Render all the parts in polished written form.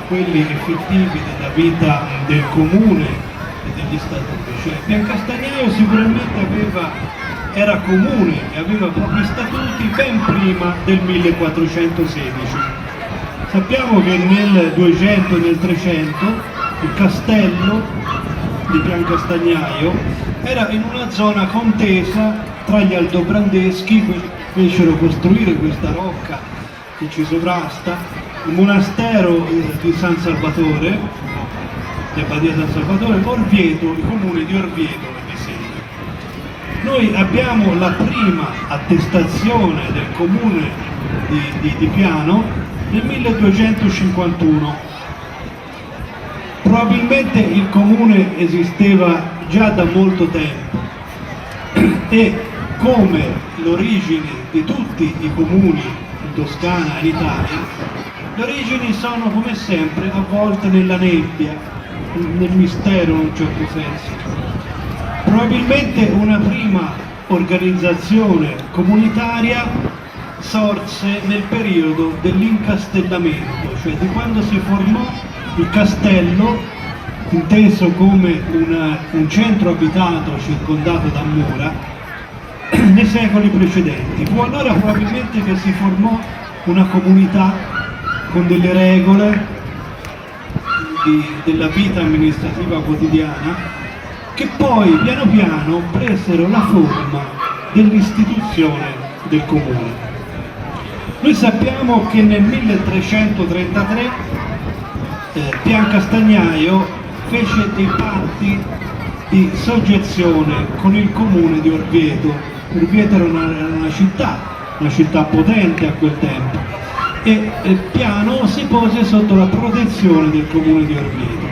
quelli effettivi della vita del comune e degli statuti. Cioè Piancastagnaio sicuramente era comune e aveva propri statuti ben prima del 1416. Sappiamo che nel 200 e nel 300 il castello di Piancastagnaio era in una zona contesa tra gli aldobrandeschi, che fecero costruire questa rocca che ci sovrasta, il monastero di San Salvatore, di Abbadia San Salvatore, Orvieto, il comune di Orvieto di Siena. Noi abbiamo la prima attestazione del comune di Piano nel 1251. Probabilmente il comune esisteva già da molto tempo e, come l'origine di tutti i comuni in Toscana e in Italia, le origini sono come sempre avvolte nella nebbia, nel mistero in un certo senso. Probabilmente una prima organizzazione comunitaria sorse nel periodo dell'incastellamento, cioè di quando si formò il castello, inteso come un centro abitato circondato da mura, nei secoli precedenti. Fu allora probabilmente che si formò una comunità con delle regole della vita amministrativa quotidiana, che poi piano piano presero la forma dell'istituzione del comune. Noi sappiamo che nel 1333 Piancastagnaio fece dei patti di soggezione con il comune di Orvieto. Orvieto era una città potente a quel tempo, e Piano si pose sotto la protezione del comune di Orvieto,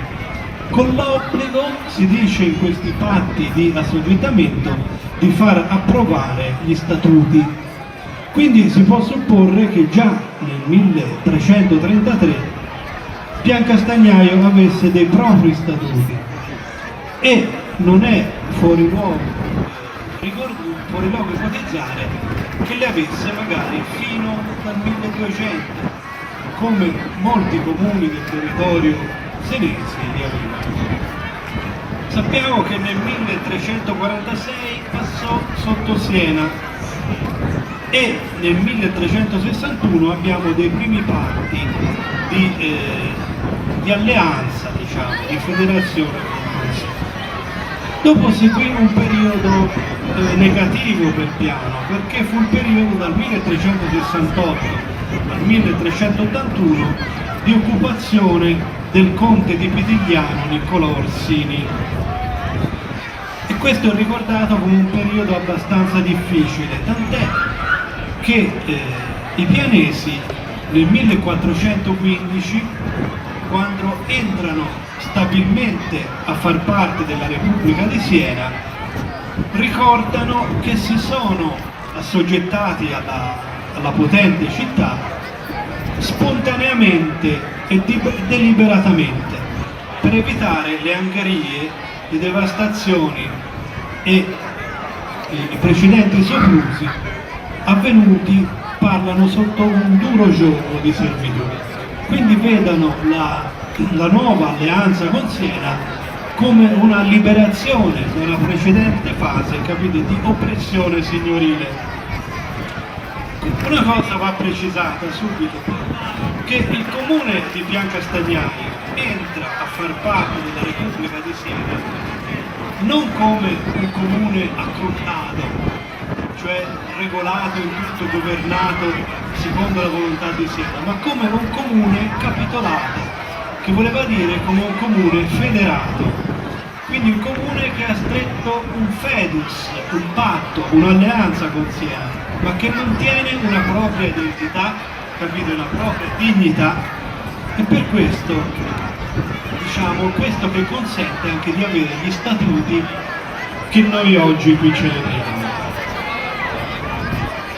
con l'obbligo, si dice in questi patti di assoggettamento, di far approvare gli statuti. Quindi si può supporre che già nel 1333 Piancastagnaio avesse dei propri statuti, e non è fuori luogo ipotizzare che li avesse magari fino al 1200, come molti comuni del territorio senese li avevano. Sappiamo che nel 1346 passò sotto Siena, e nel 1361 abbiamo dei primi patti di alleanza, diciamo, di federazione. Dopo seguì un periodo negativo per Piano, perché fu il periodo dal 1368 al 1381 di occupazione del conte di Pitigliano Niccolò Orsini, e questo è ricordato come un periodo abbastanza difficile, tant'è che i pianesi nel 1415, quando entrano stabilmente a far parte della Repubblica di Siena, ricordano che si sono assoggettati alla potente città spontaneamente e deliberatamente, per evitare le angherie, le devastazioni e i precedenti soprusi avvenuti, parlano sotto un duro gioco di servitù. Quindi vedano la nuova alleanza con Siena come una liberazione da una precedente fase, capite, di oppressione signorile. Una cosa va precisata subito, che il comune di Piancastagnaio entra a far parte della Repubblica di Siena non come un comune accrottato, cioè regolato in tutto, governato secondo la volontà di Siena, ma come un comune capitolato, che voleva dire come un comune federato. Quindi un comune che ha stretto un fedus, un patto, un'alleanza con Siena, ma che mantiene una propria identità, capite, una propria dignità, e per questo, diciamo, questo che consente anche di avere gli statuti che noi oggi qui celebriamo.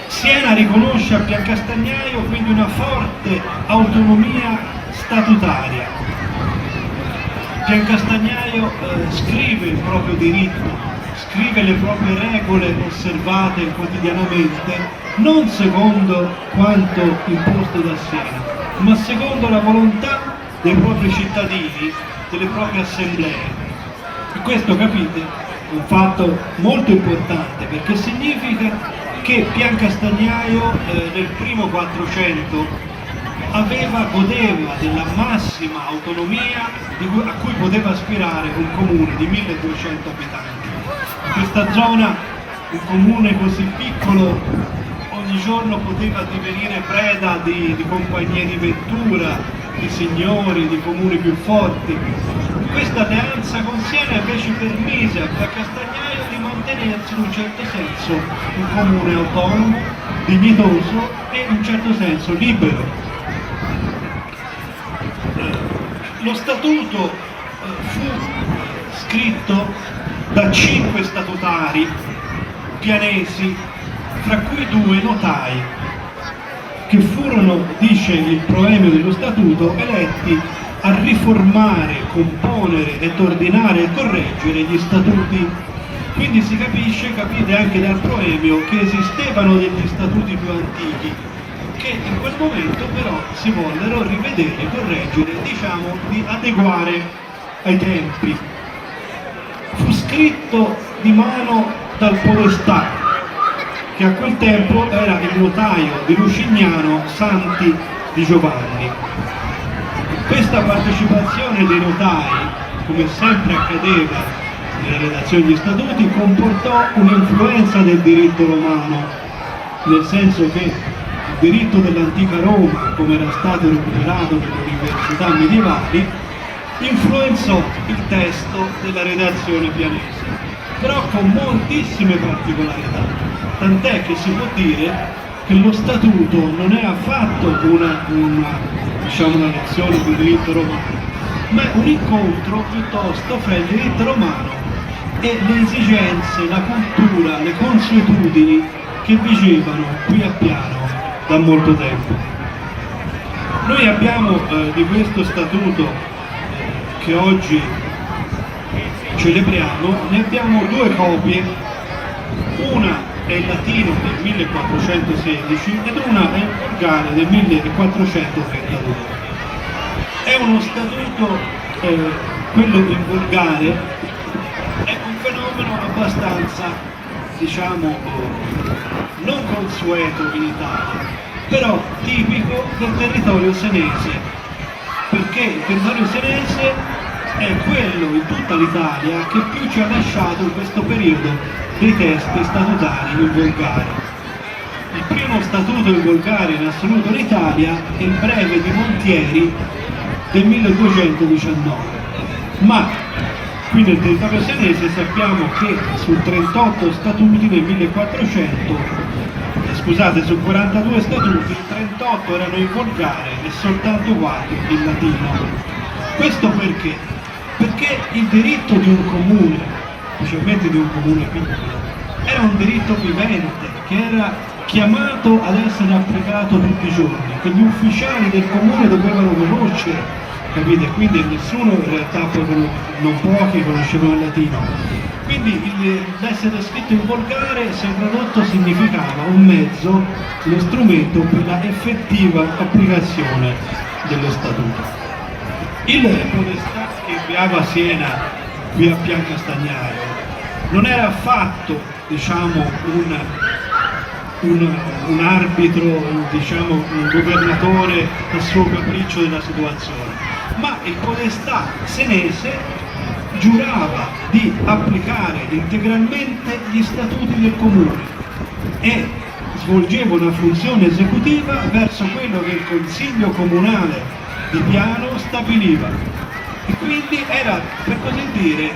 Siena riconosce a Piancastagnaio quindi una forte autonomia statutaria. Piancastagnaio scrive il proprio diritto, scrive le proprie regole osservate quotidianamente, non secondo quanto imposto da Siena, ma secondo la volontà dei propri cittadini, delle proprie assemblee. E questo, capite, è un fatto molto importante, perché significa che Piancastagnaio nel primo 400 godeva della massima autonomia a cui poteva aspirare un comune di 1200 abitanti. In questa zona un comune così piccolo ogni giorno poteva divenire preda di compagnie di vettura, di signori, di comuni più forti. Questa alleanza con Siena invece permise a Piancastagnaio di mantenersi in un certo senso un comune autonomo, dignitoso e in un certo senso libero. Lo statuto fu scritto da 5 statutari pianesi, fra cui 2 notai, che furono, dice il proemio dello statuto, eletti a riformare, componere ed ordinare e correggere gli statuti. Quindi si capisce, capite anche dal proemio, che esistevano degli statuti più antichi, che in quel momento però si vollero rivedere, correggere, diciamo di adeguare ai tempi. Fu scritto di mano dal podestà, che a quel tempo era il notaio di Lucignano Santi di Giovanni. Questa partecipazione dei notai, come sempre accadeva nella redazione degli statuti, comportò un'influenza del diritto romano, nel senso che il diritto dell'antica Roma, come era stato recuperato nelle università medievali, influenzò il testo della redazione pianese, però con moltissime particolarità, tant'è che si può dire che lo statuto non è affatto una lezione di diritto romano, ma è un incontro piuttosto fra il diritto romano e le esigenze, la cultura, le consuetudini che vigevano qui a Piano da molto tempo. Noi abbiamo di questo statuto che oggi celebriamo, ne abbiamo 2 copie, una è in latino del 1416 ed una è in volgare del 1432. È uno statuto, quello in volgare, è un fenomeno abbastanza, diciamo, non consueto in Italia, però tipico del territorio senese, perché il territorio senese è quello in tutta l'Italia che più ci ha lasciato in questo periodo dei testi statutari in volgare. Il primo statuto in volgare in assoluto in Italia è il Breve di Montieri del 1219, ma qui nel territorio senese sappiamo che su 38 statuti nel 1400, su 42 statuti, 38 erano in volgare e soltanto 4 in latino. Questo perché? Perché il diritto di un comune, specialmente di un comune piccolo, era un diritto vivente che era chiamato ad essere applicato tutti i giorni, che gli ufficiali del comune dovevano conoscere, capite? Quindi nessuno in realtà, non pochi, conoscevano il latino. Quindi l'essere scritto in volgare, se tradotto, significava un mezzo, uno strumento per la effettiva applicazione dello statuto. Il podestà che inviava a Siena, qui a Piancastagnaio, non era affatto, diciamo, un arbitro, diciamo, un governatore a suo capriccio della situazione, ma il podestà senese giurava di applicare integralmente gli statuti del comune e svolgeva una funzione esecutiva verso quello che il Consiglio Comunale di Piano stabiliva, e quindi era, per così dire,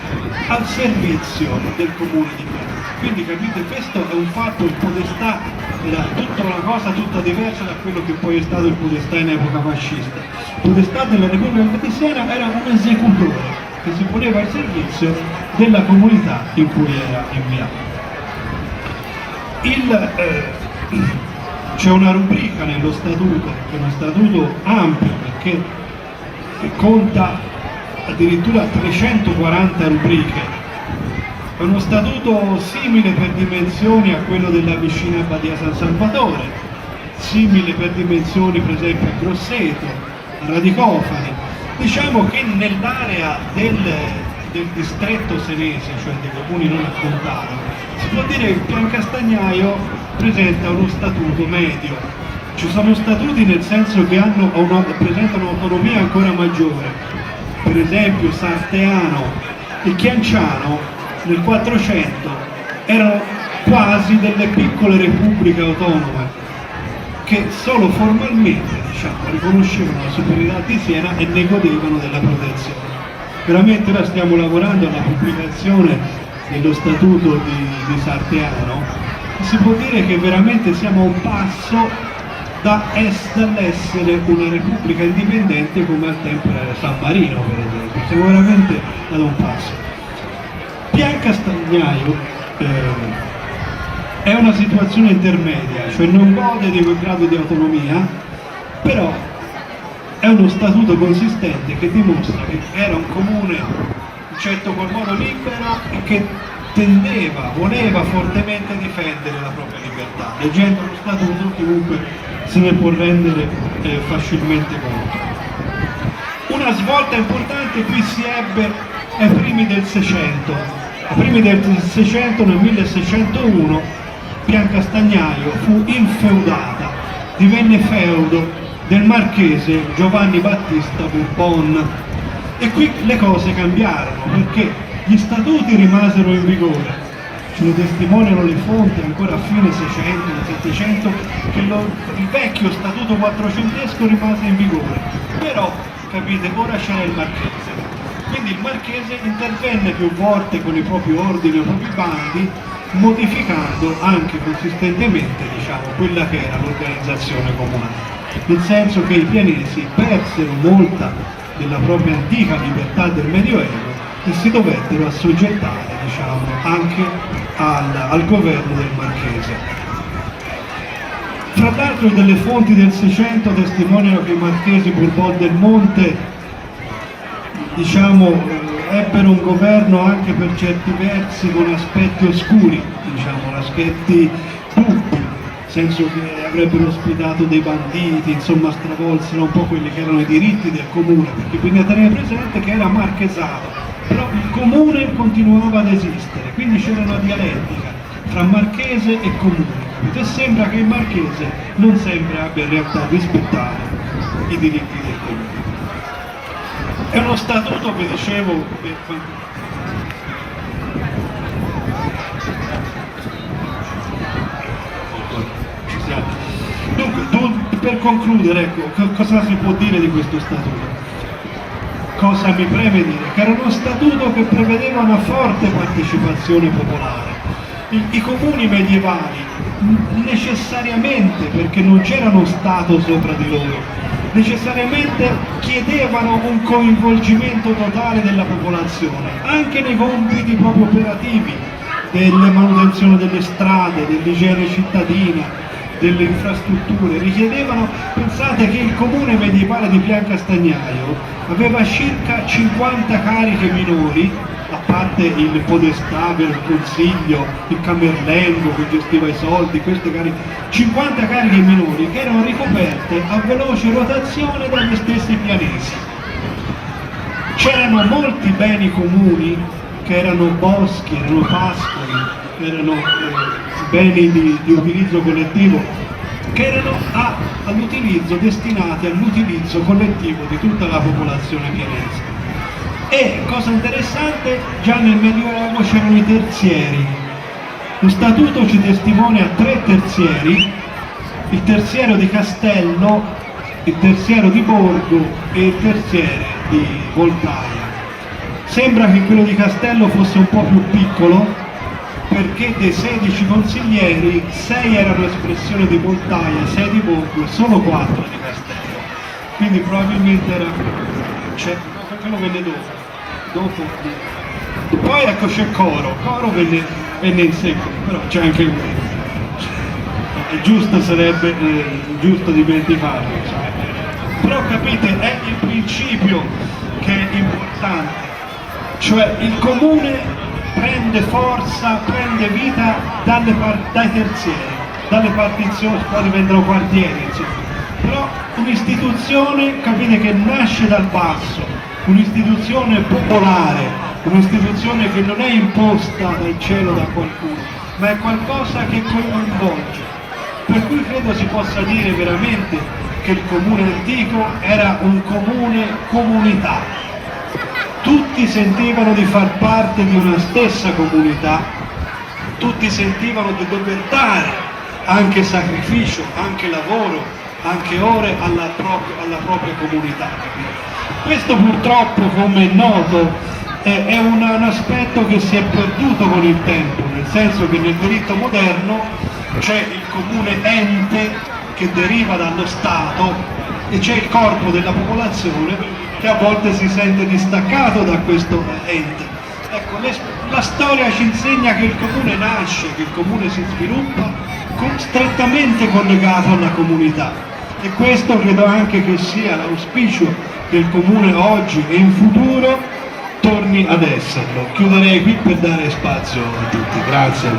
al servizio del comune di Piano. Quindi capite, questo è un fatto, il podestà era tutta una cosa tutta diversa da quello che poi è stato il podestà in epoca fascista. Il podestà della Repubblica di Siena era un esecutore che si poneva al servizio della comunità in cui era inviato. C'è una rubrica nello statuto, che è uno statuto ampio perché conta addirittura 340 rubriche. È uno statuto simile per dimensioni a quello della vicina Abbadia San Salvatore, simile per dimensioni per esempio a Grosseto, a Radicofani, Diciamo che nell'area del distretto senese, cioè dei comuni non a Contaro, si può dire che Piancastagnaio presenta uno statuto medio. Ci sono statuti nel senso che presentano un'autonomia ancora maggiore, per esempio Sarteano e Chianciano nel 400 erano quasi delle piccole repubbliche autonome che solo formalmente, diciamo, riconoscevano la superiorità di Siena e ne godevano della protezione. Veramente ora stiamo lavorando alla pubblicazione dello statuto di Sarteano e si può dire che veramente siamo a un passo dall'essere una repubblica indipendente come al tempo era San Marino, per esempio. Siamo veramente ad un passo. Piancastagnaio è una situazione intermedia, cioè non gode di quel grado di autonomia, però è uno statuto consistente che dimostra che era un comune in certo qual modo libero e che voleva fortemente difendere la propria libertà. Leggendo lo statuto comunque se ne può rendere facilmente conto. Una svolta importante qui si ebbe ai primi del 600. Ai primi del 600, nel 1601, Piancastagnaio fu infeudata, divenne feudo del marchese Giovanni Battista Bourbon e qui le cose cambiarono perché gli statuti rimasero in vigore, ce lo testimoniano le fonti ancora a fine 600, 700 che il vecchio statuto quattrocentesco rimase in vigore, però capite ora c'era il marchese, quindi il marchese intervenne più volte con i propri ordini, i propri bandi, modificando anche consistentemente, diciamo, quella che era l'organizzazione comunale, nel senso che i pianesi persero molta della propria antica libertà del Medioevo e si dovettero assoggettare, diciamo, anche al governo del marchese. Fra l'altro delle fonti del 600 testimoniano che i marchesi Bourbon del Monte, diciamo, ebbero un governo anche per certi versi con aspetti oscuri, diciamo, aspetti buffi, nel senso che avrebbero ospitato dei banditi, insomma stravolsero un po' quelli che erano i diritti del comune, perché bisogna tenere presente che era marchesato, però il comune continuava ad esistere, quindi c'era una dialettica tra marchese e comune, capito? E sembra che il marchese non sempre abbia in realtà rispettato i diritti del comune. È uno statuto che dicevo dunque, per concludere, ecco, cosa si può dire di questo statuto? Cosa mi preme dire? Che era uno statuto che prevedeva una forte partecipazione popolare. I comuni medievali necessariamente, perché non c'era uno Stato sopra di loro, necessariamente chiedevano un coinvolgimento totale della popolazione, anche nei compiti proprio operativi, della manutenzione delle strade, dell'igiene cittadina, delle infrastrutture, richiedevano, pensate che il comune medievale di Piancastagnaio aveva circa 50 cariche minori, a parte il podestà, il consiglio, il camerlengo che gestiva i soldi, queste cariche, 50 cariche minori che erano ricoperte a veloce rotazione dagli stessi pianesi. C'erano molti beni comuni che erano boschi, erano pascoli, erano beni di utilizzo collettivo, che erano destinati all'utilizzo collettivo di tutta la popolazione pianese. E, cosa interessante, già nel Medioevo c'erano i terzieri. Lo statuto ci testimonia 3 terzieri, il terziero di Castello, il terziero di Borgo e il terziere di Voltaia. Sembra che quello di Castello fosse un po' più piccolo, perché dei 16 consiglieri 6 erano espressione di Voltaia, 6 di Borgo e solo 4 di Castello. Quindi probabilmente era quello venne dopo. Poi ecco c'è Coro venne in seguito, però c'è anche lui. È giusto, sarebbe giusto dimenticarlo. Però capite, è il principio che è importante, cioè il comune prende forza, prende vita dai terzieri, dalle partizioni, poi diventano quartieri, insomma. Però un'istituzione, capite, che nasce dal basso, un'istituzione popolare, un'istituzione che non è imposta dal cielo da qualcuno, ma è qualcosa che coinvolge. Per cui credo si possa dire veramente che il comune antico era un comune comunità. Tutti sentivano di far parte di una stessa comunità, tutti sentivano di dover dare anche sacrificio, anche lavoro, anche ore alla propria comunità. Questo purtroppo, come è noto, è un aspetto che si è perduto con il tempo, nel senso che nel diritto moderno c'è il comune ente che deriva dallo Stato e c'è il corpo della popolazione che a volte si sente distaccato da questo ente. Ecco, la storia ci insegna che il comune nasce, che il comune si sviluppa strettamente collegato alla comunità, e questo credo anche che sia l'auspicio del comune oggi e in futuro torni ad esserlo. Chiuderei qui per dare spazio a tutti. Grazie.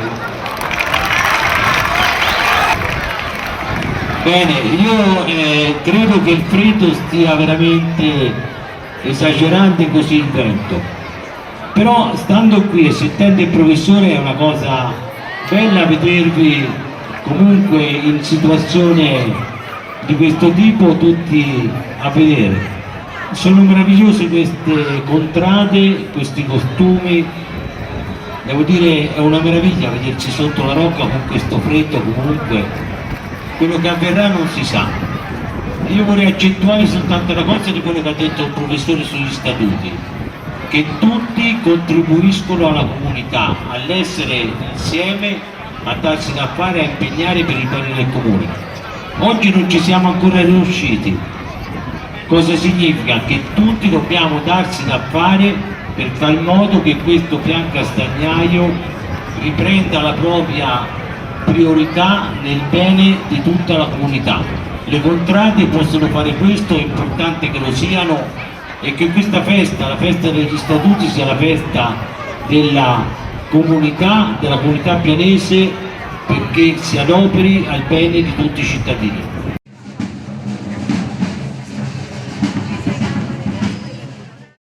Bene, io credo che il freddo stia veramente esagerando così il vento, però stando qui e sentendo il professore è una cosa bella vedervi comunque in situazione di questo tipo tutti a vedere. Sono meravigliose queste contrade, questi costumi, devo dire è una meraviglia vederci sotto la rocca con questo freddo. Comunque quello che avverrà non si sa. Io vorrei accentuare soltanto una cosa di quello che ha detto il professore sugli statuti, che tutti contribuiscono alla comunità, all'essere insieme, a darsi da fare, a impegnare per il bene del comune. Oggi non ci siamo ancora riusciti. Cosa significa? Che tutti dobbiamo darsi da fare per far in modo che questo pian Castagnaio riprenda la propria priorità nel bene di tutta la comunità. Le contrade possono fare questo, è importante che lo siano, e che questa festa, la festa degli statuti, sia la festa della comunità pianese, perché si adoperi al bene di tutti i cittadini.